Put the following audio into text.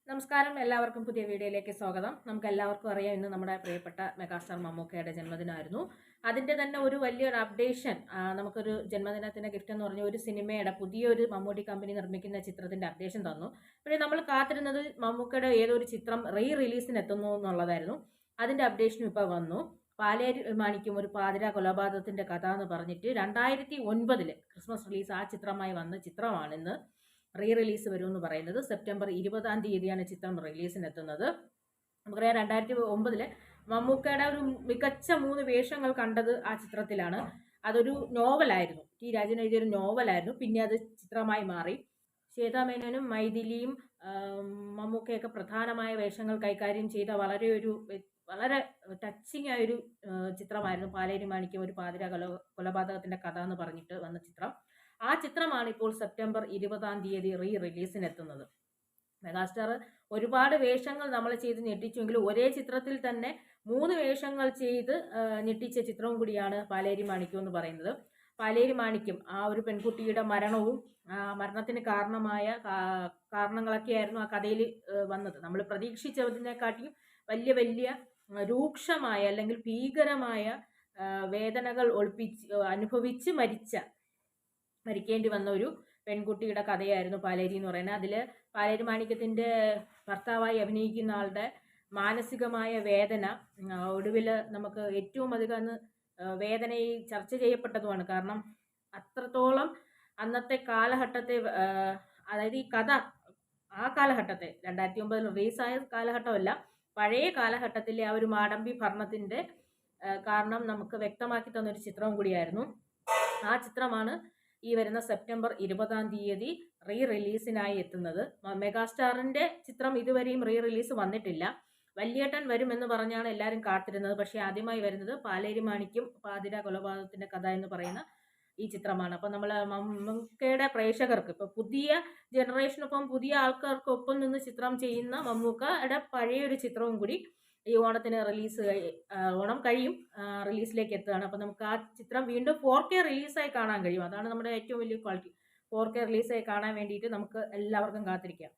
നമസ്കാരം, എല്ലാവർക്കും പുതിയ വീഡിയോയിലേക്ക് സ്വാഗതം. നമുക്ക് എല്ലാവർക്കും അറിയാം, ഇന്ന് നമ്മുടെ പ്രിയപ്പെട്ട മെഗാസ്റ്റാർ മമ്മൂക്കയുടെ ജന്മദിനമായിരുന്നു. അതിന്റെ തന്നെ ഒരു വലിയൊരു അപ്ഡേഷൻ, നമുക്കൊരു ജന്മദിനത്തിന്റെ ഗിഫ്റ്റ് എന്ന് പറഞ്ഞ ഒരു സിനിമയുടെ പുതിയൊരു മമ്മൂട്ടി കമ്പനി നിർമ്മിക്കുന്ന ചിത്രത്തിന്റെ അപ്ഡേഷൻ തന്നു. പക്ഷേ നമ്മൾ കാത്തിരുന്നത് മമ്മൂക്കയുടെ ഏതൊരു ചിത്രം റിലീസിന് എത്തുന്നു എന്നുള്ളതായിരുന്നു. അതിന്റെ അപ്ഡേഷനും ഇപ്പോൾ വന്നു. പാലേരി മാണിക്കും ഒരു പാതിര കൊലപാതകത്തിന്റെ കഥ എന്ന് പറഞ്ഞിട്ട് 2009 ക്രിസ്മസ് റിലീസ് ആ ചിത്രമായി വന്ന ചിത്രമാണ് ഇന്ന് റിലീസ് വരുമെന്ന് പറയുന്നത്. സെപ്റ്റംബർ 20 ചിത്രം റിലീസിനെത്തുന്നത്. നമുക്കറിയാം, 2009 മമ്മൂക്കയുടെ ഒരു മികച്ച 3 വേഷങ്ങൾ കണ്ടത് ആ ചിത്രത്തിലാണ്. അതൊരു നോവലായിരുന്നു, ടി രാജൻ എഴുതിയൊരു നോവലായിരുന്നു. പിന്നെ അത് ചിത്രമായി മാറി. ശ്വേതാ മേനോനും മൈഥിലിയും മമ്മൂക്കയൊക്കെ പ്രധാനമായ വേഷങ്ങൾ കൈകാര്യം ചെയ്ത വളരെ ടച്ചിങ് ആയൊരു ചിത്രമായിരുന്നു പാലേരി മാണിക്യം ഒരു പാതിര കൊലപാതകത്തിന്റെ കഥ എന്ന് പറഞ്ഞിട്ട് വന്ന ചിത്രം. ആ ചിത്രമാണ് ഇപ്പോൾ സെപ്റ്റംബർ 20 റിലീസിനെത്തുന്നത്. മെഗാസ്റ്റാർ ഒരുപാട് വേഷങ്ങൾ നമ്മൾ ചെയ്ത് ഞെട്ടിച്ചുവെങ്കിലും ഒരേ ചിത്രത്തിൽ തന്നെ 3 വേഷങ്ങൾ ചെയ്ത് ഞെട്ടിച്ച ചിത്രവും കൂടിയാണ് പാലേരി മാണിക്യം എന്ന് പറയുന്നത്. പാലേരി മാണിക്യം ആ ഒരു പെൺകുട്ടിയുടെ മരണവും മരണത്തിന് കാരണങ്ങളൊക്കെയായിരുന്നു ആ കഥയിൽ വന്നത്. നമ്മൾ പ്രതീക്ഷിച്ചതിനെക്കാട്ടിയും വലിയ രൂക്ഷമായ അല്ലെങ്കിൽ ഭീകരമായ വേദനകൾ അനുഭവിച്ച് മരിക്കേണ്ടി വന്ന ഒരു പെൺകുട്ടിയുടെ കഥയായിരുന്നു പാലേരി എന്ന് പറയുന്നത്. അതിൽ പാലേരി മാണിക്യത്തിന്റെ ഭർത്താവായി അഭിനയിക്കുന്ന ആളുടെ മാനസികമായ വേദന ഒടുവിൽ നമുക്ക് ഏറ്റവും അധികം വേദനയിൽ ചർച്ച ചെയ്യപ്പെട്ടതുമാണ്. കാരണം അത്രത്തോളം അന്നത്തെ കാലഘട്ടത്തെ, അതായത് ഈ കഥ ആ കാലഘട്ടത്തെ 2009 റിലീസായ കാലഘട്ടമല്ല, പഴയ കാലഘട്ടത്തിലെ ആ ഒരു മാടമ്പി ഭരണത്തിന്റെ കാരണം നമുക്ക് വ്യക്തമാക്കി തന്നൊരു ചിത്രവും കൂടിയായിരുന്നു. ആ ചിത്രമാണ് ഈ വരുന്ന സെപ്റ്റംബർ 20 റിലീസിനായി എത്തുന്നത്. മെഗാസ്റ്റാറിന്റെ ചിത്രം ഇതുവരെയും റിലീസ് വന്നിട്ടില്ല. വല്യേട്ടൻ വരുമെന്ന് പറഞ്ഞാണ് എല്ലാവരും കാത്തിരുന്നത്. പക്ഷേ ആദ്യമായി വരുന്നത് പാലേരി മാണിക്യം പാതിര കൊലപാതകത്തിന്റെ കഥ എന്ന് പറയുന്ന ഈ ചിത്രമാണ്. അപ്പം നമ്മൾ മമ്മൂക്കയുടെ പ്രേക്ഷകർക്ക്, ഇപ്പൊ പുതിയ ജനറേഷനൊപ്പം പുതിയ ആൾക്കാർക്കൊപ്പം നിന്ന് ചിത്രം ചെയ്യുന്ന മമ്മൂക്കയുടെ പഴയൊരു ചിത്രവും കൂടി ഈ ഓണത്തിന് ഓണം കഴിയും റിലീസിലേക്ക് എത്തുകയാണ്. അപ്പം നമുക്ക് ആ ചിത്രം വീണ്ടും 4K റിലീസായി കാണാൻ കഴിയും. അതാണ് നമ്മുടെ ഏറ്റവും വലിയ ക്വാളിറ്റി. 4K റിലീസായി കാണാൻ വേണ്ടിയിട്ട് നമുക്ക് എല്ലാവർക്കും കാത്തിരിക്കാം.